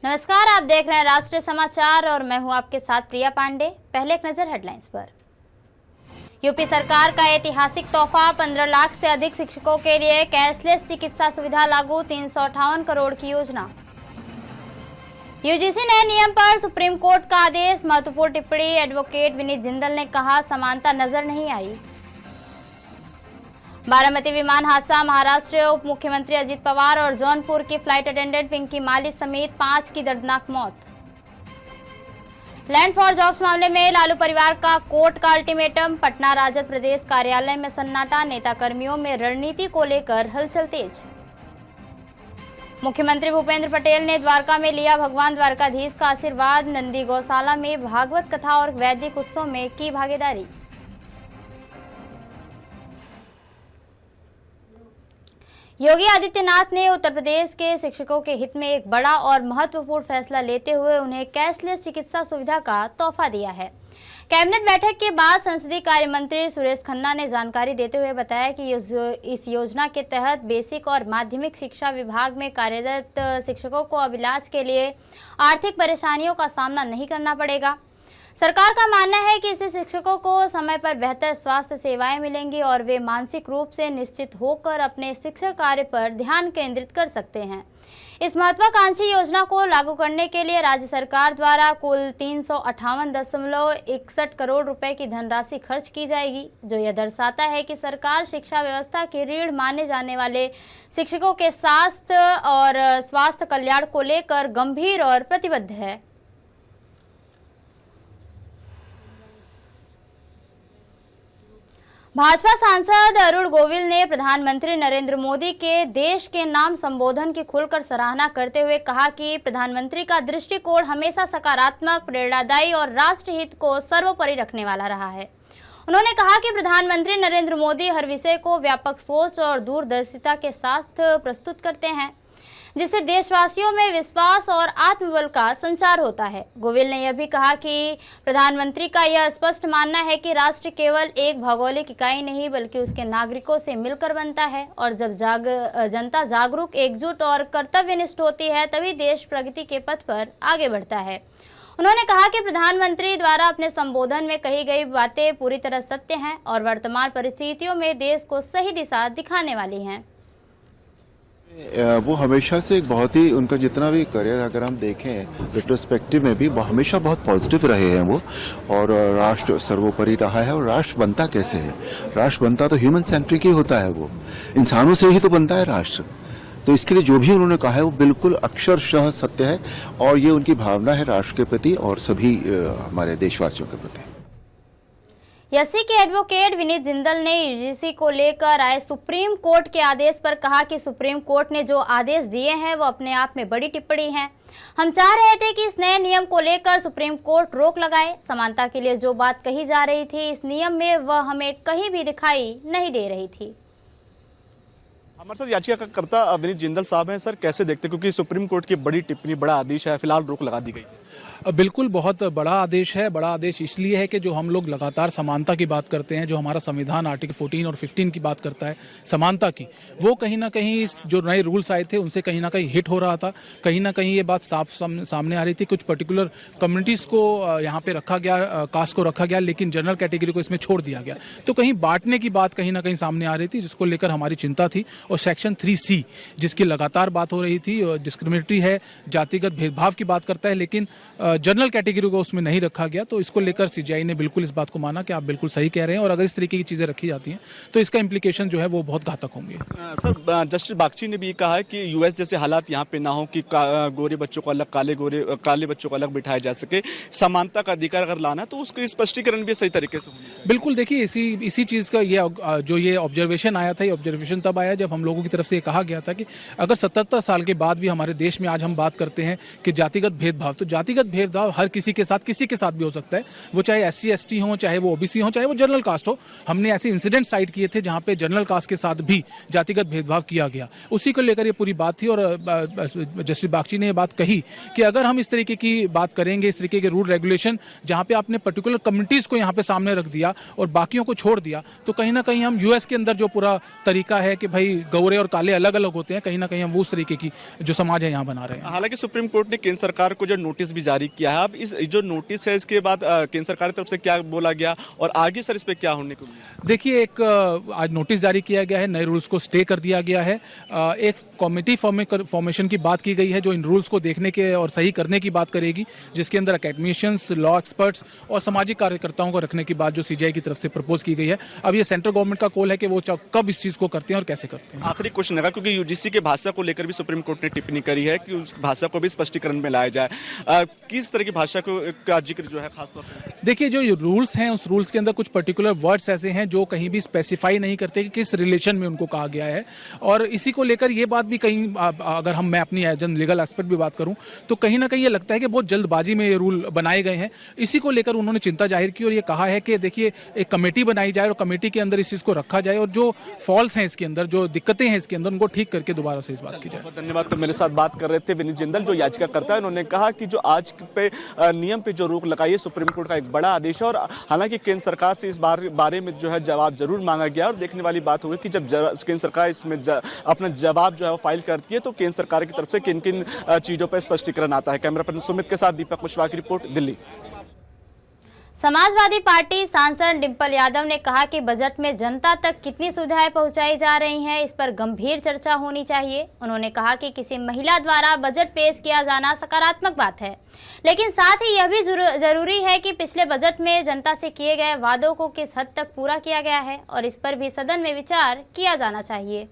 नमस्कार, आप देख रहे हैं राष्ट्रीय समाचार और मैं हूं आपके साथ प्रिया पांडे। पहले एक नजर हेडलाइंस पर। यूपी सरकार का ऐतिहासिक तोहफा, 15 लाख से अधिक शिक्षकों के लिए कैशलेस चिकित्सा सुविधा लागू, 358 करोड़ की योजना। यूजीसी नए नियम पर सुप्रीम कोर्ट का आदेश, महत्वपूर्ण टिप्पणी, एडवोकेट विनीत जिंदल ने कहा समानता नजर नहीं आई। बारामती विमान हादसा, महाराष्ट्र उप मुख्यमंत्री अजित पवार और जौनपुर की फ्लाइट अटेंडेंट पिंकी माली समेत 5 की दर्दनाक मौत। लैंड फॉर जॉब्स मामले में लालू परिवार का कोर्ट का अल्टीमेटम, पटना राजद प्रदेश कार्यालय में सन्नाटा, नेता कर्मियों में रणनीति को लेकर हलचल तेज। मुख्यमंत्री भूपेंद्र पटेल ने द्वारका में लिया भगवान द्वारकाधीश का आशीर्वाद, नंदी गौशाला में भागवत कथा और वैदिक उत्सव में की भागीदारी। योगी आदित्यनाथ ने उत्तर प्रदेश के शिक्षकों के हित में एक बड़ा और महत्वपूर्ण फैसला लेते हुए उन्हें कैशलेस चिकित्सा सुविधा का तोहफा दिया है। कैबिनेट बैठक के बाद संसदीय कार्य मंत्री सुरेश खन्ना ने जानकारी देते हुए बताया कि इस योजना के तहत बेसिक और माध्यमिक शिक्षा विभाग में कार्यरत शिक्षकों को अब इलाज के लिए आर्थिक परेशानियों का सामना नहीं करना पड़ेगा। सरकार का मानना है कि इससे शिक्षकों को समय पर बेहतर स्वास्थ्य सेवाएं मिलेंगी और वे मानसिक रूप से निश्चित होकर अपने शिक्षण कार्य पर ध्यान केंद्रित कर सकते हैं। इस महत्वाकांक्षी योजना को लागू करने के लिए राज्य सरकार द्वारा कुल 358.61 करोड़ रुपए की धनराशि खर्च की जाएगी, जो यह दर्शाता है कि सरकार शिक्षा व्यवस्था की रीढ़ माने जाने वाले शिक्षकों के स्वास्थ्य कल्याण को लेकर गंभीर और प्रतिबद्ध है। भाजपा सांसद अरुण गोविल ने प्रधानमंत्री नरेंद्र मोदी के देश के नाम संबोधन की खुलकर सराहना करते हुए कहा कि प्रधानमंत्री का दृष्टिकोण हमेशा सकारात्मक, प्रेरणादायी और राष्ट्रहित को सर्वोपरि रखने वाला रहा है। उन्होंने कहा कि प्रधानमंत्री नरेंद्र मोदी हर विषय को व्यापक सोच और दूरदर्शिता के साथ प्रस्तुत करते हैं, जिससे देशवासियों में विश्वास और आत्मबल का संचार होता है। गोविल ने यह भी कहा कि प्रधानमंत्री का यह स्पष्ट मानना है कि राष्ट्र केवल एक भौगोलिक इकाई नहीं बल्कि उसके नागरिकों से मिलकर बनता है और जब जनता जागरूक, एकजुट और कर्तव्यनिष्ठ होती है तभी देश प्रगति के पथ पर आगे बढ़ता है। उन्होंने कहा कि प्रधानमंत्री द्वारा अपने संबोधन में कही गई बातें पूरी तरह सत्य हैं और वर्तमान परिस्थितियों में देश को सही दिशा दिखाने वाली हैं। वो हमेशा से एक बहुत ही, उनका जितना भी करियर अगर हम देखें रेट्रोस्पेक्टिव में भी, वो हमेशा बहुत पॉजिटिव रहे हैं वो, और राष्ट्र सर्वोपरि रहा है। और राष्ट्र बनता कैसे है? राष्ट्र बनता तो ह्यूमन सेंट्रिक ही होता है, वो इंसानों से ही तो बनता है राष्ट्र। तो इसके लिए जो भी उन्होंने कहा है वो बिल्कुल अक्षरशः सत्य है और ये उनकी भावना है राष्ट्र के प्रति और सभी हमारे देशवासियों के प्रति। एससी के एडवोकेट विनीत जिंदल ने यूजीसी को लेकर आए सुप्रीम कोर्ट के आदेश पर कहा कि सुप्रीम कोर्ट ने जो आदेश दिए हैं वो अपने आप में बड़ी टिप्पणी है। हम चाह रहे थे कि इस नए नियम को लेकर सुप्रीम कोर्ट रोक लगाए। समानता के लिए जो बात कही जा रही थी इस नियम में, वह हमें कहीं भी दिखाई नहीं दे रही थी। हमारे साथ याचिकाकर्ता विनीत जिंदल साहब हैं। सर, कैसे देखते, क्योंकि सुप्रीम कोर्ट की बड़ी टिप्पणी, बड़ा आदेश है, फिलहाल रोक लगा दी गई है। बिल्कुल बहुत बड़ा आदेश है। बड़ा आदेश इसलिए है कि जो हम लोग लगातार समानता की बात करते हैं, जो हमारा संविधान आर्टिकल 14 और 15 की बात करता है समानता की, वो कहीं ना कहीं इस जो नए रूल्स आए थे उनसे कहीं ना कहीं हिट हो रहा था। कहीं ना कहीं ये बात साफ सामने आ रही थी। कुछ पर्टिकुलर कम्युनिटीज़ को यहाँ पे रखा गया, कास्ट को रखा गया, लेकिन जनरल कैटेगरी को इसमें छोड़ दिया गया। तो कहीं बांटने की बात कहीं ना कहीं सामने आ रही थी, जिसको लेकर हमारी चिंता थी। और सेक्शन 3C जिसकी लगातार बात हो रही थी, डिस्क्रिमिनेटरी है, जातिगत भेदभाव की बात करता है, लेकिन जनरल कैटेगरी को उसमें नहीं रखा गया। तो इसको लेकर सीजीआई ने बिल्कुल इस बात को माना कि आप बिल्कुल सही कह रहे हैं और अगर इस तरीके की चीजें रखी जाती हैं तो इसका इम्प्लीकेशन जो है वो बहुत घातक होंगे। सर, जस्टिस बागची ने भी कहा है कि यूएस जैसे हालात यहाँ पे ना हो कि गोरे बच्चों को अलग, काले बच्चों को अलग बिठाया जा सके। समानता का अधिकार अगर लाना है तो उसको स्पष्टीकरण भी सही तरीके से होना चाहिए। बिल्कुल, देखिए इसी चीज का ये ऑब्जर्वेशन आया था। ये ऑब्जर्वेशन तब आया जब हम लोगों की तरफ से ये कहा गया था कि अगर 77 साल के बाद भी हमारे देश में आज हम बात करते हैं कि जातिगत भेदभाव, तो जातिगत जातिगत भेदभाव हर किसी के साथ भी हो सकता है, वो चाहे SC ST हो, चाहे वो OBC हो, चाहे वो जनरल कास्ट हो। हमने ऐसे इंसिडेंट साइट किए थे जहां पे जनरल कास्ट के साथ भी जातिगत भेदभाव किया गया, उसी को लेकर ये पूरी बात थी। और जस्टिस बागची ने ये बात कही कि अगर हम इस तरीके की बात करेंगे, इस तरीके के रूल रेगुलेशन जहां पे आपने पर्टिकुलर कम्युनिटीज को यहाँ पे सामने रख दिया और बाकियों को छोड़ दिया, तो कहीं ना कहीं हम US के अंदर जो पूरा तरीका है कि भाई गोरे और काले अलग अलग होते हैं, कहीं ना कहीं हम उस तरीके की जो समाज है यहाँ बना रहे हैं। हालांकि सुप्रीम कोर्ट ने केंद्र सरकार को जो नोटिस भी जारी किया है, अब इस जो नोटिस है इसके बाद केंद्र सरकार की तरफ से क्या बोला गया और आगे सर इस पे क्या होने को मिला? देखिए, एक आज नोटिस जारी किया गया है, नए रूल्स को स्टे कर दिया गया है। एक कमेटी फॉर्मेशन की बात की गई है जो इन रूल्स को देखने के और सही करने की बात करेगी, जिसके अंदर एकेडमिशियंस, लॉ एक्सपर्ट्स और सामाजिक कार्यकर्ताओं को रखने की बात जो CJI की तरफ से प्रपोज की गई है। अब ये सेंट्रल गवर्नमेंट का कॉल है कि वो कब इस चीज को करते हैं और कैसे करते हैं। आखिरी क्वेश्चन है, क्योंकि UGC के भाषा को लेकर भी सुप्रीम कोर्ट ने टिप्पणी करी है कि उस भाषा को भी स्पष्टीकरण में लाया जाए। किस तरह की भाषा का जिक्र जो है खासतौर पर? देखिए, जो रूल्स हैं उस रूल्स के अंदर कुछ पर्टिकुलर वर्ड्स ऐसे हैं जो कहीं भी स्पेसिफाई नहीं करते कि किस रिलेशन में उनको कहा गया है। और इसी को लेकर ये बात भी कहीं, अगर मैं अपनी एज एन लीगल एक्सपर्ट भी बात करूं, तो कहीं ना कहीं ये लगता है कि बहुत जल्दबाजी में ये रूल बनाए गए हैं। इसी को लेकर उन्होंने चिंता जाहिर की और ये कहा है कि देखिए, एक कमेटी बनाई जाए और कमेटी के अंदर इस चीज को रखा जाए और जो फॉल्ट हैं इसके अंदर, जो दिक्कतें हैं इसके अंदर, उनको ठीक करके दोबारा से इस बात की जाए। धन्यवाद। तो मेरे साथ बात कर रहे थे विनीत जिंदल, जो याचिकाकर्ता है। उन्होंने कहा कि जो आज पे नियम पे जो रोक लगाई है, सुप्रीम कोर्ट का एक बड़ा आदेश है और हालांकि केंद्र सरकार से इस बारे में जो है जवाब जरूर मांगा गया। और देखने वाली बात होगी कि जब केंद्र सरकार इसमें अपना जवाब जो है वो फाइल करती है तो केंद्र सरकार की तरफ से किन किन चीजों पर स्पष्टीकरण आता है। कैमरा पर्सन सुमित के साथ दीपक कुशवाहा की रिपोर्ट, दिल्ली। समाजवादी पार्टी सांसद डिंपल यादव ने कहा कि बजट में जनता तक कितनी सुविधाएं पहुंचाई जा रही हैं, इस पर गंभीर चर्चा होनी चाहिए। उन्होंने कहा कि किसी महिला द्वारा बजट पेश किया जाना सकारात्मक बात है, लेकिन साथ ही यह भी जरूरी है कि पिछले बजट में जनता से किए गए वादों को किस हद तक पूरा किया गया है और इस पर भी सदन में विचार किया जाना चाहिए।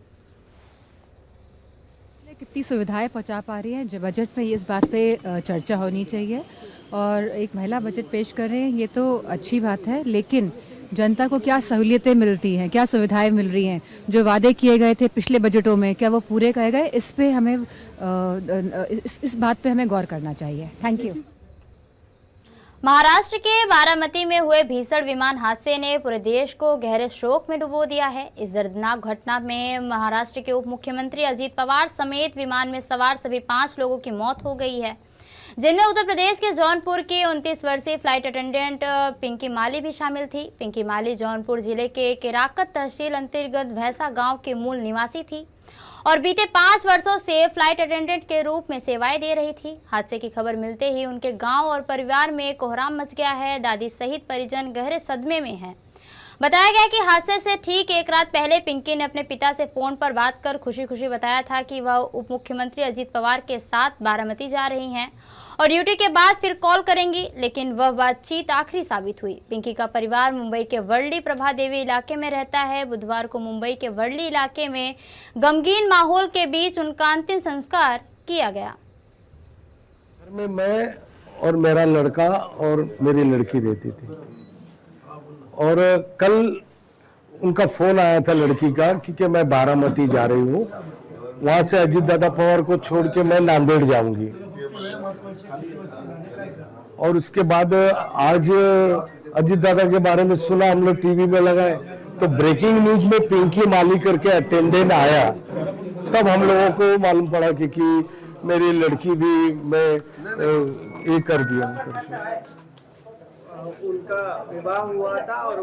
कितनी सुविधाएं पहुंचा पा रही हैं, जो बजट में इस बात पे चर्चा होनी चाहिए। और एक महिला बजट पेश कर रहे हैं, ये तो अच्छी बात है, लेकिन जनता को क्या सहूलियतें मिलती हैं, क्या सुविधाएं मिल रही हैं, जो वादे किए गए थे पिछले बजटों में, क्या वो पूरे किए गए, इस पे हमें इस बात पे हमें गौर करना चाहिए। Thank you. महाराष्ट्र के बारामती में हुए भीषण विमान हादसे ने पूरे देश को गहरे शोक में डुबो दिया है। इस दर्दनाक घटना में महाराष्ट्र के उप मुख्यमंत्री अजीत पवार समेत विमान में सवार सभी 5 लोगों की मौत हो गई है, जिनमें उत्तर प्रदेश के जौनपुर की 29 वर्षीय फ्लाइट अटेंडेंट पिंकी माली भी शामिल थी। पिंकी माली जौनपुर जिले के केराकत तहसील अंतर्गत भैंसा गांव के मूल निवासी थी और बीते 5 वर्षों से फ्लाइट अटेंडेंट के रूप में सेवाएं दे रही थी। हादसे की खबर मिलते ही उनके गांव और परिवार में कोहराम मच गया है। दादी सहित परिजन गहरे सदमे में हैं। बताया गया कि हादसे से ठीक एक रात पहले पिंकी ने अपने पिता से फोन पर बात कर खुशी खुशी बताया था कि वह उप मुख्यमंत्री अजीत पवार के साथ बारामती जा रही हैं और ड्यूटी के बाद फिर कॉल करेंगी, लेकिन वह बातचीत आखिरी साबित हुई। पिंकी का परिवार मुंबई के वर्ली प्रभा देवी इलाके में रहता है। बुधवार को मुंबई के वर्ली इलाके में गमगीन माहौल के बीच उनका अंतिम संस्कार किया गया। घर में मैं और मेरा लड़का और मेरी लड़की रहती थी और कल उनका फोन आया था लड़की का कि मैं बारामती जा रही हूँ, वहां से अजीत दादा पवार को छोड़ के मैं नांदेड़ जाऊंगी। और उसके बाद आज अजीत दादा के बारे में सुना, हम लोग टीवी में लगाए तो ब्रेकिंग न्यूज में पिंकी माली करके अटेंडेंट आया, तब हम लोगों को मालूम पड़ा कि मेरी लड़की भी मैं ये कर दिया। उनका विवाह हुआ था और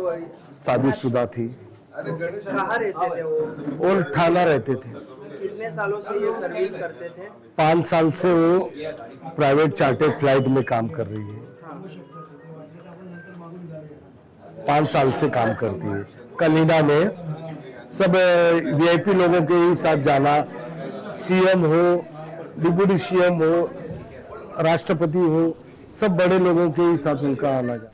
शादीशुदा थी। कहाँ रहते थे वो ठाना रहते थे। कितने सालों से ये सर्विस करते थे? 5 साल से वो प्राइवेट चार्टर्ड फ्लाइट में काम कर रही है। 5 साल से काम करती है। कलीना में सब VIP लोगों के ही साथ जाना, CM हो, डिप्टी CM हो, राष्ट्रपति हो, सब बड़े लोगों के ही साथ उनका आना जाना।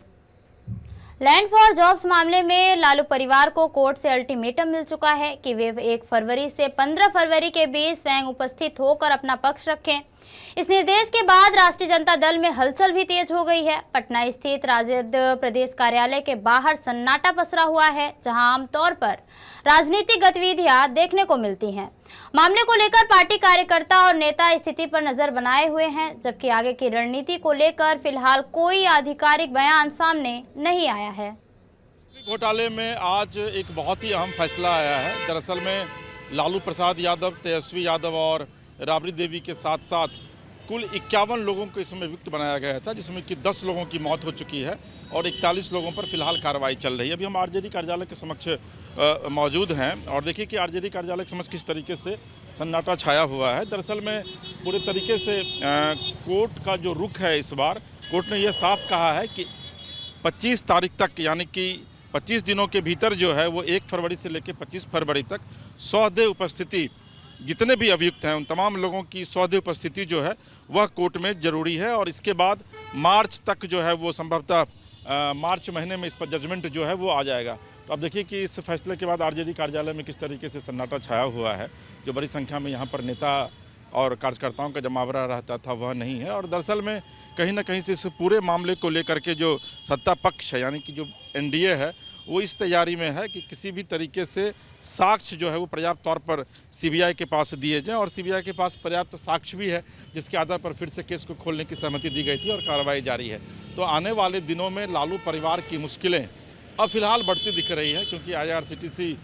लैंड फॉर जॉब्स मामले में लालू परिवार को कोर्ट से अल्टीमेटम मिल चुका है कि वे 1 फरवरी से 15 फरवरी के बीच स्वयं उपस्थित होकर अपना पक्ष रखें। इस निर्देश के बाद राष्ट्रीय जनता दल में हलचल भी तेज हो गई है। पटना स्थित राजद प्रदेश कार्यालय के बाहर सन्नाटा पसरा हुआ है, जहां आमतौर पर राजनीतिक गतिविधियां देखने को मिलती हैं। मामले को लेकर पार्टी कार्यकर्ता और नेता स्थिति पर नजर बनाए हुए हैं, जबकि आगे की रणनीति को लेकर फिलहाल कोई आधिकारिक बयान सामने नहीं आया है। घोटाले में आज एक बहुत ही अहम फैसला आया है। दरअसल में लालू प्रसाद यादव, तेजस्वी यादव और राबड़ी देवी के साथ साथ कुल 51 लोगों को इसमें अभियुक्त बनाया गया था, जिसमें कि 10 लोगों की मौत हो चुकी है और 41 लोगों पर फिलहाल कार्रवाई चल रही है। अभी हम आरजेडी कार्यालय के समक्ष मौजूद हैं और देखिए कि आरजेडी कार्यालय के समक्ष किस तरीके से सन्नाटा छाया हुआ है। दरअसल में पूरे तरीके से कोर्ट का जो रुख है, इस बार कोर्ट ने यह साफ कहा है कि 25 तारीख तक, यानी कि 25 दिनों के भीतर जो है वो 1 फरवरी से लेकर 25 फरवरी तक सौदेह उपस्थिति, जितने भी अभियुक्त हैं उन तमाम लोगों की सौदेह उपस्थिति जो है वह कोर्ट में ज़रूरी है। और इसके बाद मार्च तक जो है वो संभवतः मार्च महीने में इस पर जजमेंट जो है वो आ जाएगा। तो अब देखिए कि इस फैसले के बाद आरजेडी कार्यालय में किस तरीके से सन्नाटा छाया हुआ है। जो बड़ी संख्या में यहाँ पर नेता और कार्यकर्ताओं का जमावड़ा रहता था वह नहीं है। और दरअसल में कहीं ना कहीं से इस पूरे मामले को लेकर के जो सत्ता पक्ष है, यानी कि जो एनडीए है, वो इस तैयारी में है कि किसी भी तरीके से साक्ष्य जो है वो पर्याप्त तौर पर सीबीआई के पास दिए जाएं। और सीबीआई के पास पर्याप्त साक्ष्य भी है, जिसके आधार पर फिर से केस को खोलने की सहमति दी गई थी और कार्रवाई जारी है। तो आने वाले दिनों में लालू परिवार की मुश्किलें अब फिलहाल बढ़ती दिख रही है, क्योंकि IRCTC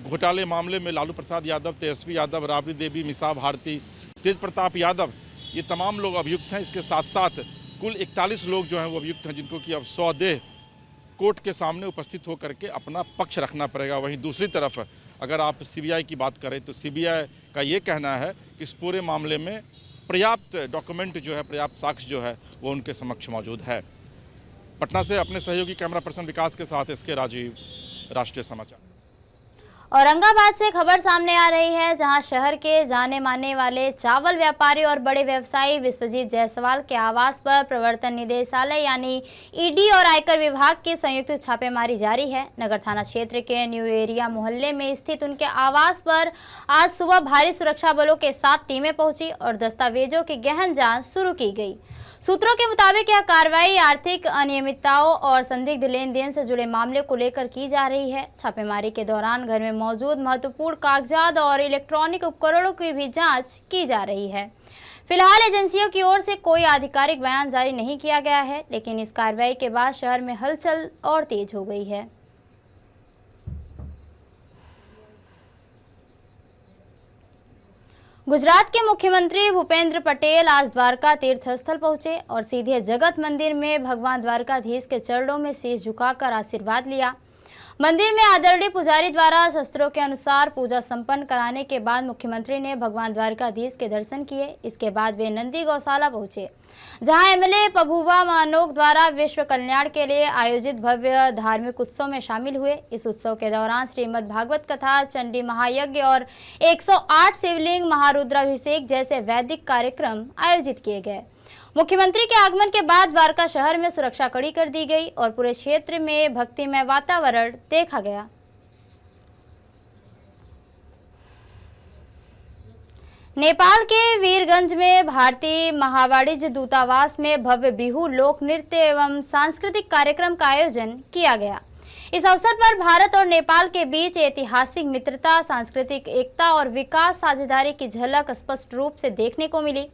घोटाले मामले में लालू प्रसाद यादव, तेजस्वी यादव, राबड़ी देवी, मिसा भारती, तेज प्रताप यादव, ये तमाम लोग अभियुक्त हैं। इसके साथ साथ कुल 41 लोग जो हैं वो अभियुक्त हैं, जिनको कि अब सौदेह कोर्ट के सामने उपस्थित होकर के अपना पक्ष रखना पड़ेगा। वहीं दूसरी तरफ अगर आप सीबीआई की बात करें तो सीबीआई का ये कहना है कि इस पूरे मामले में पर्याप्त डॉक्यूमेंट जो है, पर्याप्त साक्ष्य जो है वो उनके समक्ष मौजूद है। पटना से अपने सहयोगी कैमरा पर्सन विकास के साथ SK राजीव, राष्ट्रीय समाचार। औरंगाबाद से खबर सामने आ रही है, जहां शहर के जाने माने वाले चावल व्यापारी और बड़े व्यवसायी विश्वजीत जायसवाल के आवास पर प्रवर्तन निदेशालय यानी ईडी और आयकर विभाग की संयुक्त छापेमारी जारी है। नगर थाना क्षेत्र के न्यू एरिया मोहल्ले में स्थित उनके आवास पर आज सुबह भारी सुरक्षा बलों के साथ टीमें पहुंची और दस्तावेजों की गहन जाँच शुरू की गई। सूत्रों के मुताबिक यह कार्रवाई आर्थिक अनियमितताओं और संदिग्ध लेन देन से जुड़े मामले को लेकर की जा रही है। छापेमारी के दौरान घर में मौजूद महत्वपूर्ण कागजात और इलेक्ट्रॉनिक उपकरणों की भी जांच की जा रही है। फिलहाल एजेंसियों की ओर से कोई आधिकारिक बयान जारी नहीं किया गया है, लेकिन इस कार्रवाई के बाद शहर में हलचल और तेज हो गई है। गुजरात के मुख्यमंत्री भूपेंद्र पटेल आज द्वारका तीर्थ स्थल पहुंचे और सीधे जगत मंदिर में भगवान द्वारकाधीश के चरणों में शीश झुकाकर आशीर्वाद लिया। मंदिर में आदरणीय पुजारी द्वारा शास्त्रों के अनुसार पूजा संपन्न कराने के बाद मुख्यमंत्री ने भगवान द्वारकाधीश के दर्शन किए। इसके बाद वे नंदी गौशाला पहुंचे, जहां एमएलए पबूबा मानोक द्वारा विश्व कल्याण के लिए आयोजित भव्य धार्मिक उत्सव में शामिल हुए। इस उत्सव के दौरान श्रीमद् भागवत कथा, चंडी महायज्ञ और 108 शिवलिंग महारुद्राभिषेक जैसे वैदिक कार्यक्रम आयोजित किए गए। मुख्यमंत्री के आगमन के बाद द्वारका शहर में सुरक्षा कड़ी कर दी गई और पूरे क्षेत्र में भक्तिमय वातावरण देखा गया। नेपाल के वीरगंज में भारतीय महावाणिज्य दूतावास में भव्य बिहू लोक नृत्य एवं सांस्कृतिक कार्यक्रम का आयोजन किया गया। इस अवसर पर भारत और नेपाल के बीच ऐतिहासिक मित्रता, सांस्कृतिक एकता और विकास साझेदारी की झलक स्पष्ट रूप से देखने को मिली।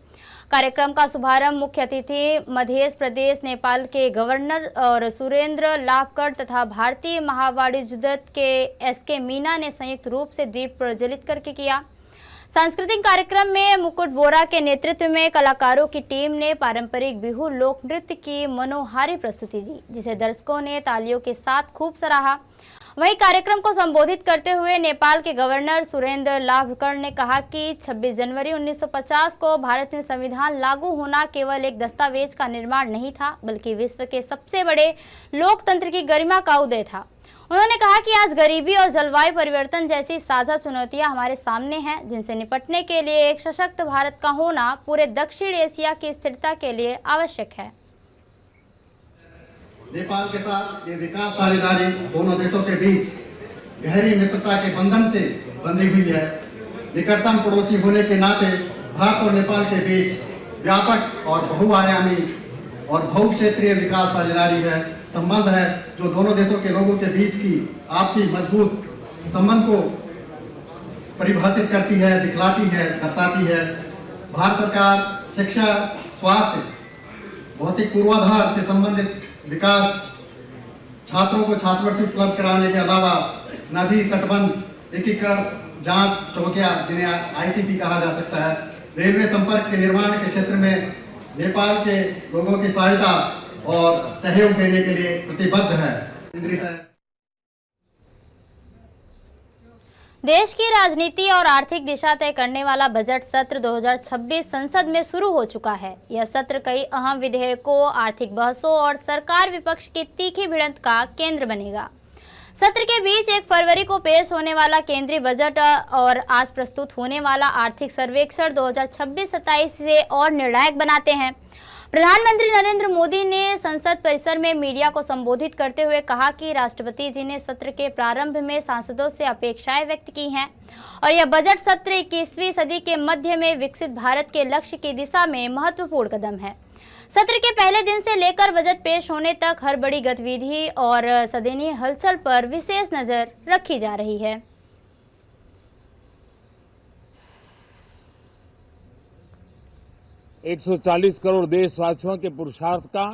कार्यक्रम का शुभारंभ मुख्य अतिथि मध्य प्रदेश नेपाल के गवर्नर और सुरेंद्र लाभकर तथा भारतीय महावाणिज्य दूत के SK मीना ने संयुक्त रूप से दीप प्रज्वलित करके किया। सांस्कृतिक कार्यक्रम में मुकुट बोरा के नेतृत्व में कलाकारों की टीम ने पारंपरिक बिहू लोक नृत्य की मनोहारी प्रस्तुति दी, जिसे दर्शकों ने तालियों के साथ खूब सराहा। वहीं कार्यक्रम को संबोधित करते हुए नेपाल के गवर्नर सुरेंद्र लाभकर ने कहा कि 26 जनवरी 1950 को भारत में संविधान लागू होना केवल एक दस्तावेज का निर्माण नहीं था, बल्कि विश्व के सबसे बड़े लोकतंत्र की गरिमा का उदय था। उन्होंने कहा कि आज गरीबी और जलवायु परिवर्तन जैसी साझा चुनौतियां हमारे सामने हैं, जिनसे निपटने के लिए एक सशक्त भारत का होना पूरे दक्षिण एशिया की स्थिरता के लिए आवश्यक है। नेपाल के साथ ये विकास साझेदारी दोनों देशों के बीच गहरी मित्रता के बंधन से बंधी हुई है। निकटतम पड़ोसी होने के नाते भारत और नेपाल के बीच व्यापक और बहुआयामी और बहुक्षेत्रीय विकास साझेदारी है, संबंध है, जो दोनों देशों के लोगों के बीच की आपसी मजबूत संबंध को परिभाषित करती है, दिखलाती है, दर्शाती है। भारत सरकार शिक्षा, स्वास्थ्य, भौतिक पूर्वाधार से संबंधित विकास, छात्रों को छात्रवृत्ति उपलब्ध कराने के अलावा नदी, तटबंध, एकीकरण, जांच चौकियां जिन्हें आईसीपी कहा जा सकता है, रेलवे संपर्क के निर्माण के क्षेत्र में नेपाल के लोगों की सहायता और सहयोग देने के लिए प्रतिबद्ध है। देश की राजनीति और आर्थिक दिशा तय करने वाला बजट सत्र 2026 संसद में शुरू हो चुका है। यह सत्र कई अहम विधेयकों, आर्थिक बहसों और सरकार विपक्ष की तीखी भिड़ंत का केंद्र बनेगा। सत्र के बीच 1 फरवरी को पेश होने वाला केंद्रीय बजट और आज प्रस्तुत होने वाला आर्थिक सर्वेक्षण 2026-27 से और निर्णायक बनाते हैं। प्रधानमंत्री नरेंद्र मोदी ने संसद परिसर में मीडिया को संबोधित करते हुए कहा कि राष्ट्रपति जी ने सत्र के प्रारंभ में सांसदों से अपेक्षाएं व्यक्त की हैं और यह बजट सत्र 21वीं सदी के मध्य में विकसित भारत के लक्ष्य की दिशा में महत्वपूर्ण कदम है। सत्र के पहले दिन से लेकर बजट पेश होने तक हर बड़ी गतिविधि और सदनीय हलचल पर विशेष नजर रखी जा रही है। एक 140 करोड़ देशवासियों के पुरुषार्थ का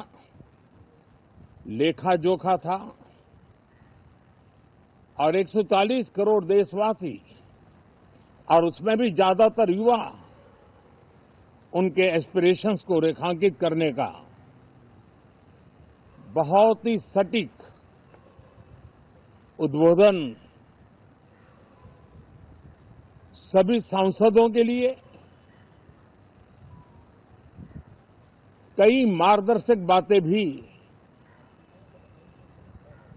लेखा जोखा था और 140 करोड़ देशवासी और उसमें भी ज्यादातर युवा उनके एस्पिरेशंस को रेखांकित करने का बहुत ही सटीक उद्बोधन सभी सांसदों के लिए कई मार्गदर्शक बातें भी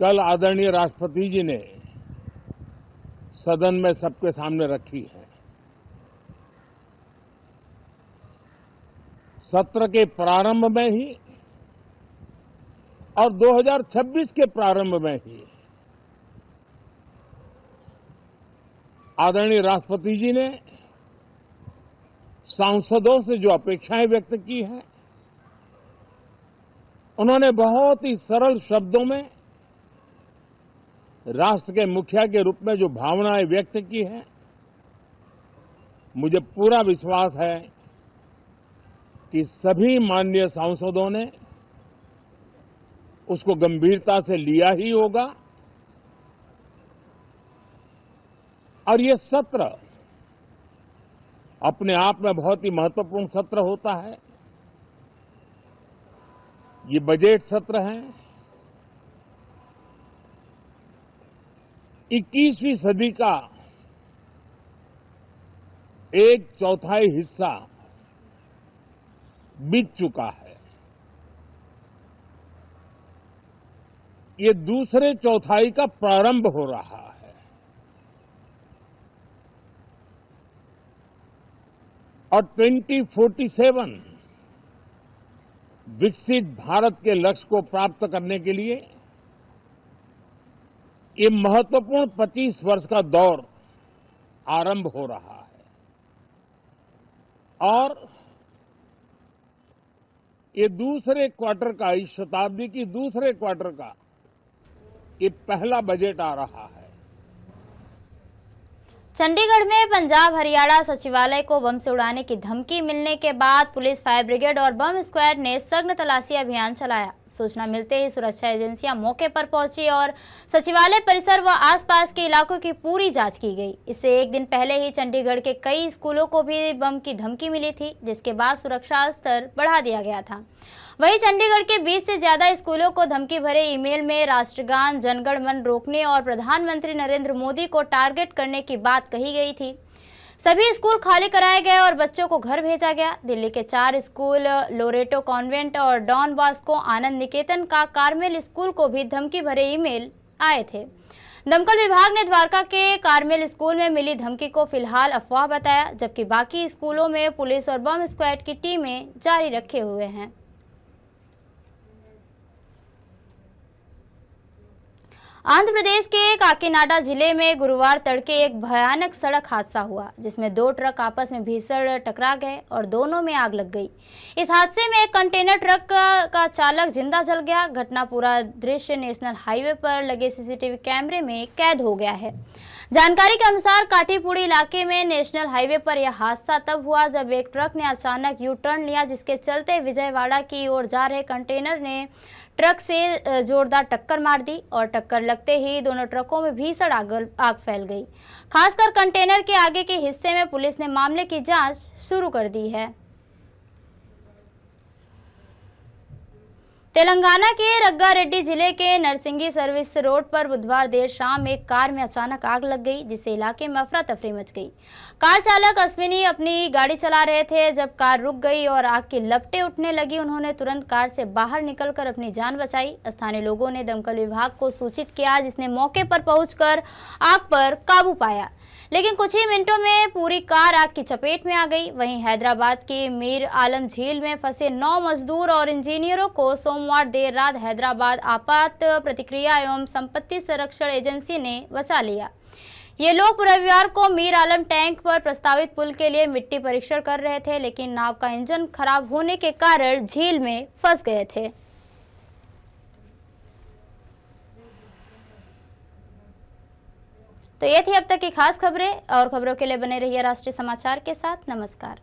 कल आदरणीय राष्ट्रपति जी ने सदन में सबके सामने रखी है। सत्र के प्रारंभ में ही और 2026 के प्रारंभ में ही आदरणीय राष्ट्रपति जी ने सांसदों से जो अपेक्षाएं व्यक्त की हैं, उन्होंने बहुत ही सरल शब्दों में राष्ट्र के मुखिया के रूप में जो भावनाएं व्यक्त की हैं, मुझे पूरा विश्वास है कि सभी माननीय सांसदों ने उसको गंभीरता से लिया ही होगा और ये सत्र अपने आप में बहुत ही महत्वपूर्ण सत्र होता है। ये बजट सत्र है। 21वीं सदी का 1/4 हिस्सा बीत चुका है। ये दूसरे चौथाई का प्रारंभ हो रहा है और 2047 विकसित भारत के लक्ष्य को प्राप्त करने के लिए ये महत्वपूर्ण 25 वर्ष का दौर आरंभ हो रहा है और ये दूसरे क्वार्टर का, इस शताब्दी की दूसरे क्वार्टर का ये पहला बजट आ रहा है। चंडीगढ़ में पंजाब हरियाणा सचिवालय को बम से उड़ाने की धमकी मिलने के बाद पुलिस, फायर ब्रिगेड और बम स्क्वाड ने सघन तलाशी अभियान चलाया। सूचना मिलते ही सुरक्षा एजेंसियां मौके पर पहुंची और सचिवालय परिसर व आसपास के इलाकों की पूरी जांच की गई। इससे एक दिन पहले ही चंडीगढ़ के कई स्कूलों को भी बम की धमकी मिली थी, जिसके बाद सुरक्षा स्तर बढ़ा दिया गया था। वहीं चंडीगढ़ के 20 से ज्यादा स्कूलों को धमकी भरे ईमेल में राष्ट्रगान, जनगण मन रोकने और प्रधानमंत्री नरेंद्र मोदी को टारगेट करने की बात कही गई थी। सभी स्कूल खाली कराए गए और बच्चों को घर भेजा गया। दिल्ली के 4 स्कूल, लोरेटो कॉन्वेंट और डॉन बॉस्को आनंद निकेतन का कार्मेल स्कूल को भी धमकी भरे ईमेल आए थे। दमकल विभाग ने द्वारका के कार्मेल स्कूल में मिली धमकी को फिलहाल अफवाह बताया, जबकि बाकी स्कूलों में पुलिस और बम स्क्वाड की टीमें जारी रखे हुए हैं। आंध्र प्रदेश के काकीनाडा जिले में गुरुवार तड़के एक भयानक सड़क हादसा हुआ, जिसमें 2 ट्रक आपस में भीषण टकरा गए और दोनों में आग लग गई। इस हादसे में एक कंटेनर ट्रक का चालक जिंदा जल गया। घटना पूरा दृश्य नेशनल हाईवे पर लगे सीसीटीवी कैमरे में कैद हो गया है। जानकारी के अनुसार काठीपुड़ी इलाके में नेशनल हाईवे पर यह हादसा तब हुआ जब एक ट्रक ने अचानक यू टर्न लिया, जिसके चलते विजयवाड़ा की ओर जा रहे कंटेनर ने ट्रक से जोरदार टक्कर मार दी और टक्कर लगते ही दोनों ट्रकों में भीषण आग फैल गई। खासकर कंटेनर के आगे के हिस्से में पुलिस ने मामले की जांच शुरू कर दी है। तेलंगाना के रंगारेड्डी जिले के नरसिंगी सर्विस रोड पर बुधवार देर शाम एक कार में अचानक आग लग गई, जिससे इलाके में अफरा तफरी मच गई। कार चालक अश्विनी अपनी गाड़ी चला रहे थे जब कार रुक गई और आग की लपटें उठने लगी। उन्होंने तुरंत कार से बाहर निकलकर अपनी जान बचाई। स्थानीय लोगों ने दमकल विभाग को सूचित किया, जिसने मौके पर पहुंचकर आग पर काबू पाया, लेकिन कुछ ही मिनटों में पूरी कार आग की चपेट में आ गई। वहीं हैदराबाद की मीर आलम झील में फंसे 9 मजदूर और इंजीनियरों को सोमवार देर रात हैदराबाद आपात प्रतिक्रिया एवं संपत्ति संरक्षण एजेंसी ने बचा लिया। ये लोग रविवार को मीर आलम टैंक पर प्रस्तावित पुल के लिए मिट्टी परीक्षण कर रहे थे, लेकिन नाव का इंजन खराब होने के कारण झील में फंस गए थे। तो ये थी अब तक की खास खबरें, और खबरों के लिए बने रहिए राष्ट्रीय समाचार के साथ। नमस्कार।